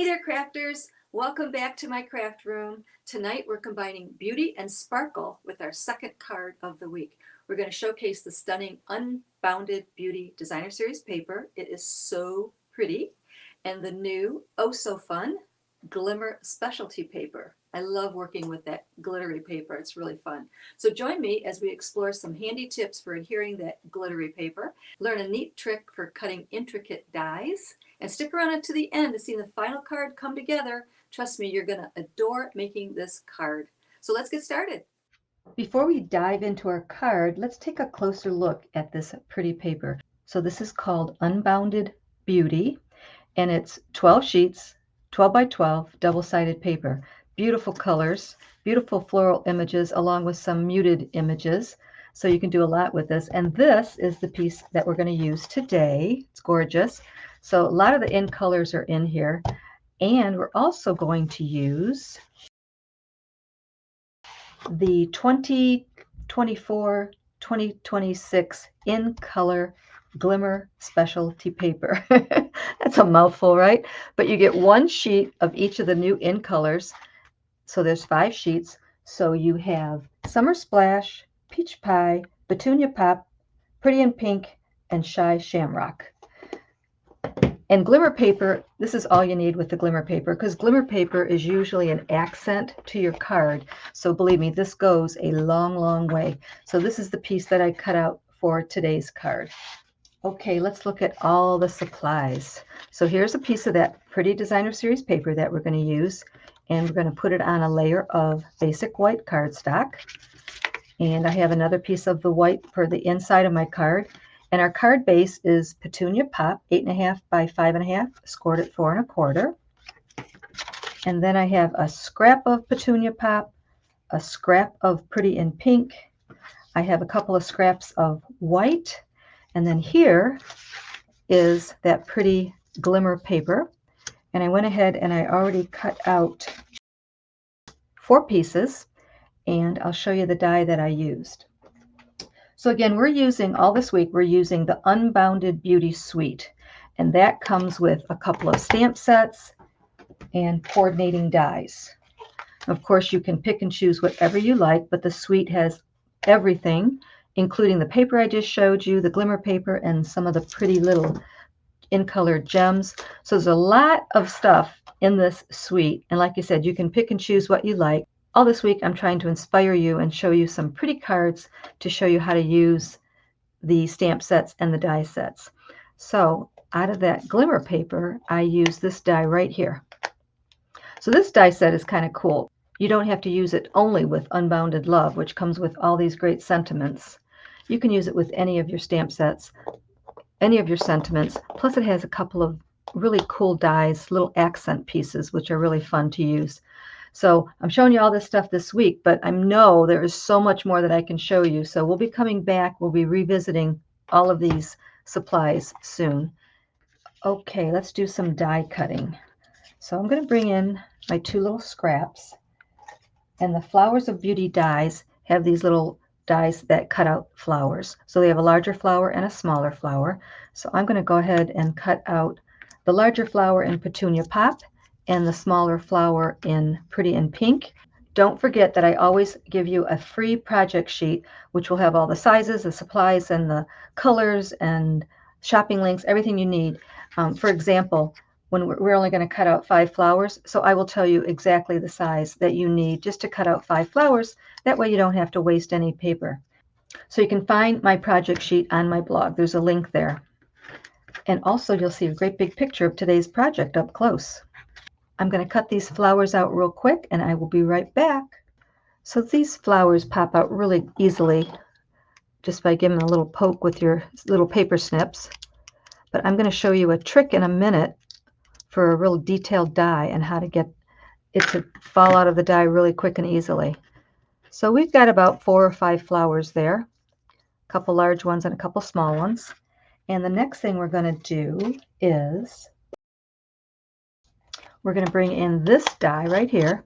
Hey there, crafters! Welcome back to my craft room. Tonight we're combining beauty and sparkle with our second card of the week. We're going to showcase the stunning Unbounded Beauty Designer Series paper. It is so pretty. And the new, oh so fun, Glimmer Specialty Paper. I love working with that glittery paper. It's really fun. So join me as we explore some handy tips for adhering that glittery paper, learn a neat trick for cutting intricate dies, and stick around until the end to see the final card come together. Trust me, you're going to adore making this card. So let's get started. Before we dive into our card, let's take a closer look at this pretty paper. So this is called Unbounded Beauty, and it's 12 sheets, 12 by 12, double-sided paper. Beautiful colors, beautiful floral images, along with some muted images. So you can do a lot with this. And this is the piece that we're going to use today. It's gorgeous. So a lot of the in colors are in here. And we're also going to use the 2024-2026 in color Glimmer Specialty Paper. That's a mouthful, right? But you get one sheet of each of the new in colors. So there's 5 sheets. So you have Summer Splash, Peach Pie, Petunia Pop, Pretty in Pink, and Shy Shamrock. And glimmer paper, this is all you need with the glimmer paper, because glimmer paper is usually an accent to your card. So believe me, this goes a long, long way. So this is the piece that I cut out for today's card. Okay, let's look at all the supplies. So here's a piece of that pretty designer series paper that we're going to use, and we're going to put it on a layer of basic white cardstock. And I have another piece of the white for the inside of my card. And our card base is Petunia Pop, 8.5 by 5.5, scored at 4 1/4. And then I have a scrap of Petunia Pop, a scrap of Pretty in Pink. I have a couple of scraps of white. And then here is that pretty glimmer paper. And I went ahead and I already cut out 4 pieces. And I'll show you the die that I used. So again, we're using, all this week, we're using the Unbounded Beauty Suite. And that comes with a couple of stamp sets and coordinating dies. Of course, you can pick and choose whatever you like, but the suite has everything, including the paper I just showed you, the glimmer paper, and some of the pretty little in-color gems. So there's a lot of stuff in this suite. And like I said, you can pick and choose what you like. All this week, I'm trying to inspire you and show you some pretty cards to show you how to use the stamp sets and the die sets. So out of that glimmer paper, I use this die right here. So this die set is kind of cool. You don't have to use it only with Unbounded Love, which comes with all these great sentiments. You can use it with any of your stamp sets, any of your sentiments. Plus it has a couple of really cool dies, little accent pieces, which are really fun to use. So I'm showing you all this stuff this week, but I know there is so much more that I can show you. So we'll be coming back. We'll be revisiting all of these supplies soon. Okay, let's do some die cutting. So I'm going to bring in my 2 little scraps. And the Flowers of Beauty dies have these little dies that cut out flowers. So they have a larger flower and a smaller flower. So I'm going to go ahead and cut out the larger flower in Petunia Pop and the smaller flower in Pretty in Pink. Don't forget that I always give you a free project sheet, which will have all the sizes, the supplies, and the colors and shopping links, everything you need. For example, when we're only going to cut out 5 flowers, so I will tell you exactly the size that you need just to cut out 5 flowers. That way you don't have to waste any paper. So you can find my project sheet on my blog. There's a link there. And also you'll see a great big picture of today's project up close. I'm going to cut these flowers out real quick and I will be right back. So these flowers pop out really easily just by giving them a little poke with your little paper snips. But I'm going to show you a trick in a minute for a real detailed die and how to get it to fall out of the die really quick and easily. So we've got about 4 or 5 flowers there, a couple large ones and a couple small ones. And the next thing we're going to do is we're going to bring in this die right here,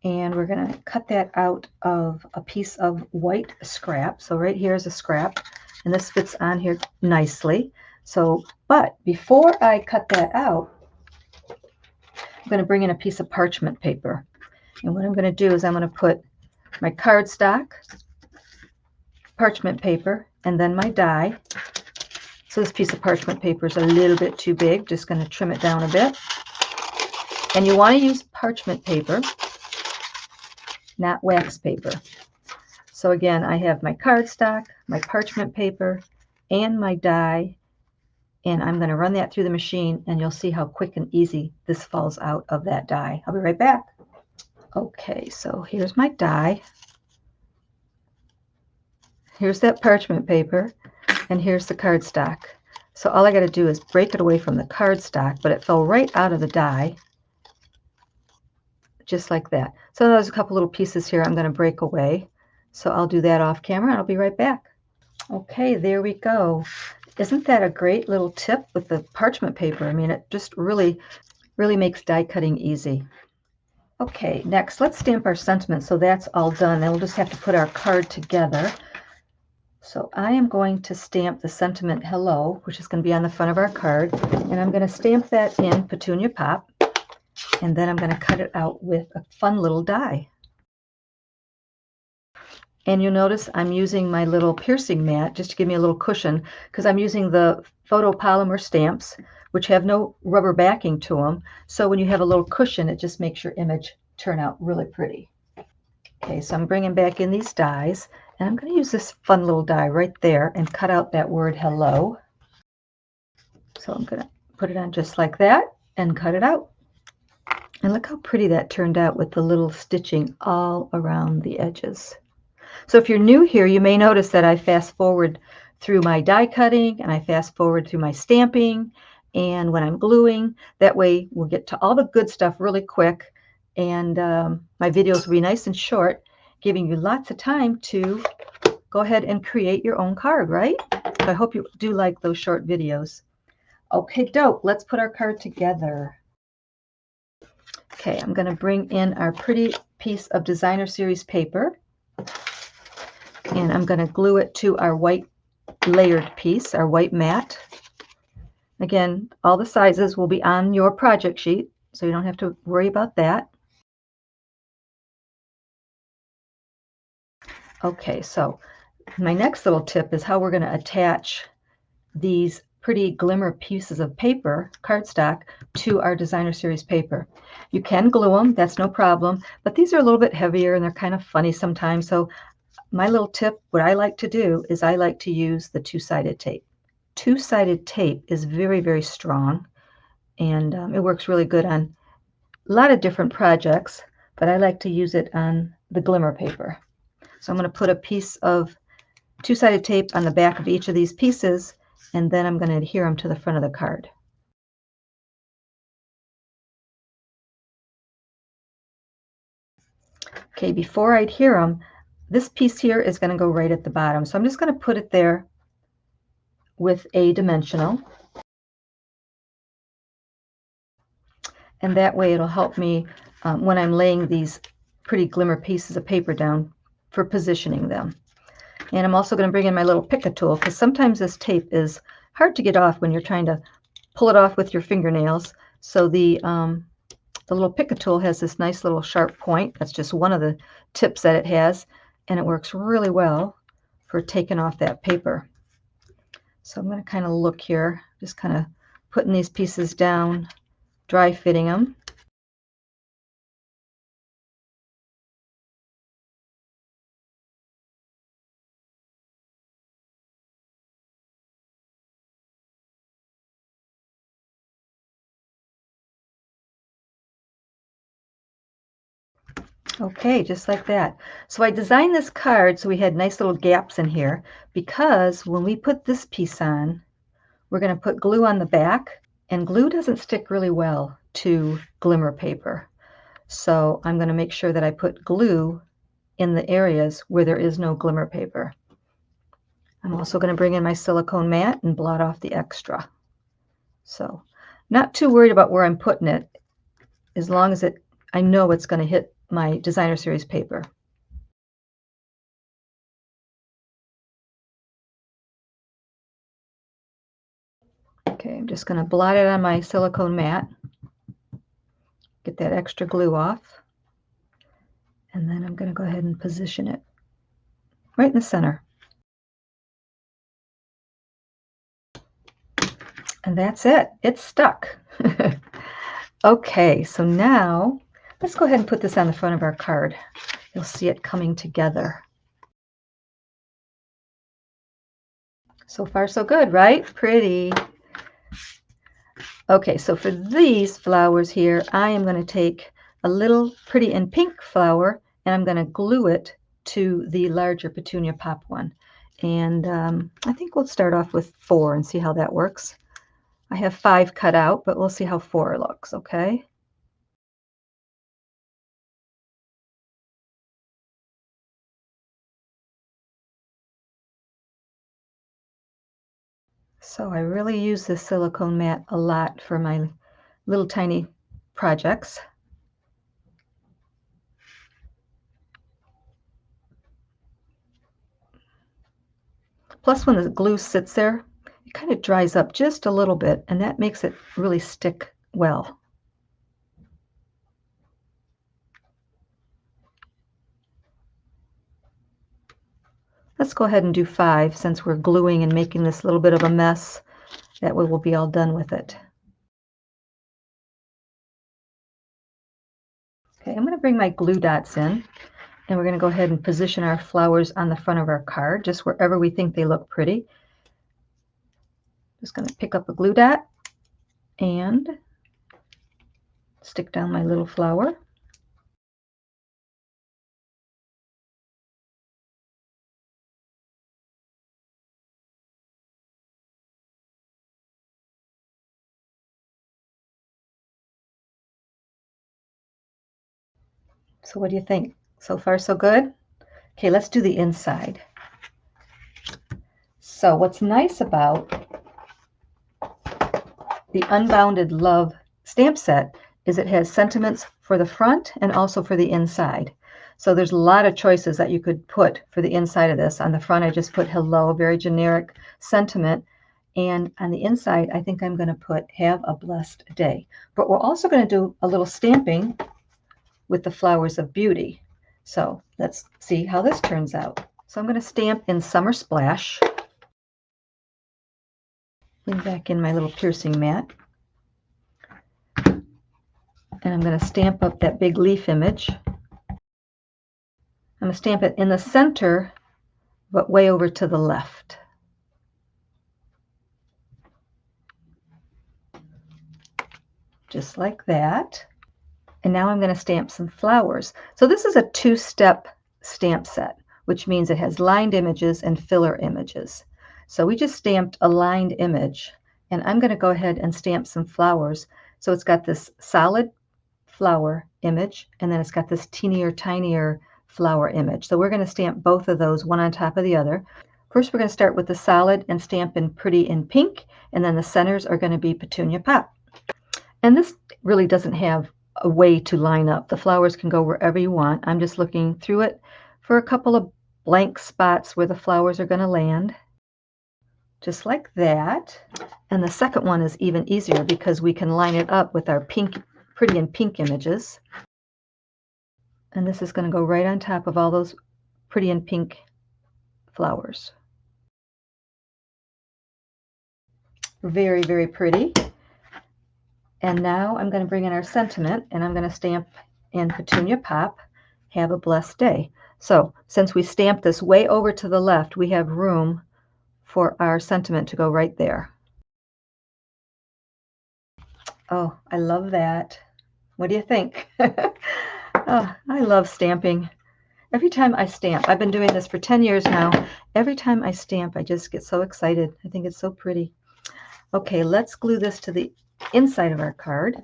and we're going to cut that out of a piece of white scrap. So right here is a scrap, and this fits on here nicely. So, but before I cut that out, I'm going to bring in a piece of parchment paper. And what I'm going to do is I'm going to put my cardstock, parchment paper, and then my die. So this piece of parchment paper is a little bit too big. Just going to trim it down a bit. And you want to use parchment paper, not wax paper. So again, I have my cardstock, my parchment paper, and my die. And I'm going to run that through the machine, and you'll see how quick and easy this falls out of that die. I'll be right back. Okay, so here's my die. Here's that parchment paper, and here's the cardstock. So all I got to do is break it away from the cardstock, but it fell right out of the die, just like that. So there's a couple little pieces here I'm going to break away. So I'll do that off camera, and I'll be right back. Okay, there we go. Isn't that a great little tip with the parchment paper? I mean, it just really makes die cutting easy. Okay, next let's stamp our sentiment. So that's all done. Then we'll just have to put our card together. So I am going to stamp the sentiment hello, which is going to be on the front of our card. And I'm going to stamp that in Petunia Pop. And then I'm going to cut it out with a fun little die. And you'll notice I'm using my little piercing mat just to give me a little cushion, because I'm using the photopolymer stamps, which have no rubber backing to them. So when you have a little cushion, it just makes your image turn out really pretty. Okay, so I'm bringing back in these dies, and I'm going to use this fun little die right there and cut out that word hello. So I'm going to put it on just like that and cut it out. And look how pretty that turned out with the little stitching all around the edges. So if you're new here, you may notice that I fast forward through my die cutting, and I fast forward through my stamping, and when I'm gluing. That way we'll get to all the good stuff really quick, and my videos will be nice and short, giving you lots of time to go ahead and create your own card, right? So I hope you do like those short videos. Okay, dope. Let's put our card together. Okay, I'm going to bring in our pretty piece of designer series paper. And I'm going to glue it to our white layered piece, our white mat. Again, all the sizes will be on your project sheet, so you don't have to worry about that. Okay, so my next little tip is how we're going to attach these pretty glimmer pieces of paper, cardstock, to our designer series paper. You can glue them, that's no problem, but these are a little bit heavier and they're kind of funny sometimes. So my little tip, what I like to do is I like to use the two-sided tape. Two-sided tape is very, very strong, and it works really good on a lot of different projects, but I like to use it on the glimmer paper. So I'm going to put a piece of two-sided tape on the back of each of these pieces, and then I'm going to adhere them to the front of the card. Okay, before I adhere them, this piece here is going to go right at the bottom. So I'm just going to put it there with a dimensional. And that way it'll help me when I'm laying these pretty glimmer pieces of paper down for positioning them. And I'm also going to bring in my little pick-a tool, because sometimes this tape is hard to get off when you're trying to pull it off with your fingernails. So the little pick-a tool has this nice little sharp point. That's just one of the tips that it has, and it works really well for taking off that paper. So I'm going to kind of look here, just kind of putting these pieces down, dry fitting them. Okay, just like that. So I designed this card so we had nice little gaps in here, because when we put this piece on, we're going to put glue on the back, and glue doesn't stick really well to glimmer paper. So I'm going to make sure that I put glue in the areas where there is no glimmer paper. I'm also going to bring in my silicone mat and blot off the extra. So not too worried about where I'm putting it, as long as I know it's going to hit my designer series paper. Okay, I'm just going to blot it on my silicone mat. Get that extra glue off. And then I'm going to go ahead and position it right in the center. And that's it. It's stuck. Okay, so now let's go ahead and put this on the front of our card. You'll see it coming together. So far, so good, right? Pretty. Okay, so for these flowers here, I am going to take a little Pretty in Pink flower and I'm going to glue it to the larger Petunia Pop one. And I think we'll start off with 4 and see how that works. I have 5 cut out, but we'll see how 4 looks, okay? So I really use this silicone mat a lot for my little tiny projects. Plus, when the glue sits there, it kind of dries up just a little bit, and that makes it really stick well. Let's go ahead and do 5 since we're gluing and making this little bit of a mess. That way we'll be all done with it. Okay, I'm going to bring my glue dots in, and we're going to go ahead and position our flowers on the front of our card, just wherever we think they look pretty. Just going to pick up a glue dot and stick down my little flower. So what do you think? So far, so good? Okay, let's do the inside. So what's nice about the Unbounded Love stamp set is it has sentiments for the front and also for the inside. So there's a lot of choices that you could put for the inside of this. On the front, I just put hello, very generic sentiment. And on the inside, I think I'm going to put have a blessed day. But we're also going to do a little stamping with the flowers of beauty. So let's see how this turns out. So I'm going to stamp in Summer Splash. Bring back in my little piercing mat. And I'm going to stamp up that big leaf image. I'm going to stamp it in the center, but way over to the left. Just like that. And now I'm going to stamp some flowers. So this is a 2-step stamp set, which means it has lined images and filler images. So we just stamped a lined image, and I'm going to go ahead and stamp some flowers. So it's got this solid flower image, and then it's got this teenier, tinier flower image. So we're going to stamp both of those, one on top of the other. First, we're going to start with the solid and stamp in Pretty in Pink, and then the centers are going to be Petunia Pop. And this really doesn't have a way to line up. The flowers can go wherever you want. I'm just looking through it for a couple of blank spots where the flowers are going to land. Just like that. And the second one is even easier because we can line it up with our pink, Pretty in Pink images. And this is going to go right on top of all those Pretty in Pink flowers. Very, very pretty. And now I'm going to bring in our sentiment, and I'm going to stamp in Petunia Pop, have a blessed day. So since we stamped this way over to the left, we have room for our sentiment to go right there. Oh, I love that. What do you think? Oh, I love stamping. Every time I stamp, I've been doing this for 10 years now. Every time I stamp, I just get so excited. I think it's so pretty. Okay, let's glue this to the inside of our card.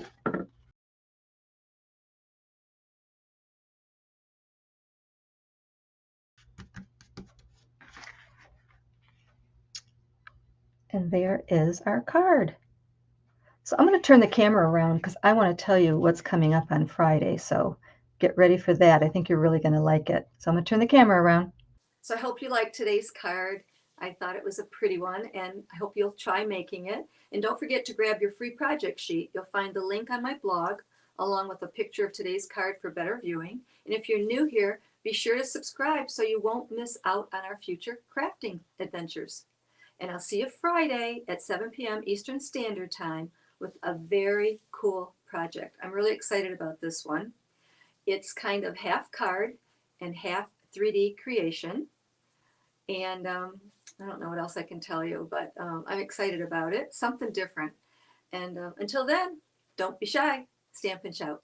And there is our card. So I'm going to turn the camera around because I want to tell you what's coming up on Friday. So get ready for that. I think you're really going to like it. So I'm going to turn the camera around. So I hope you liked today's card. I thought it was a pretty one, and I hope you'll try making it. And don't forget to grab your free project sheet. You'll find the link on my blog, along with a picture of today's card for better viewing. And if you're new here, be sure to subscribe so you won't miss out on our future crafting adventures. And I'll see you Friday at 7 p.m. Eastern Standard Time with a very cool project. I'm really excited about this one. It's kind of half card and half 3D creation. And I don't know what else I can tell you, but I'm excited about it. Something different. And until then, don't be shy. Stamp and shout.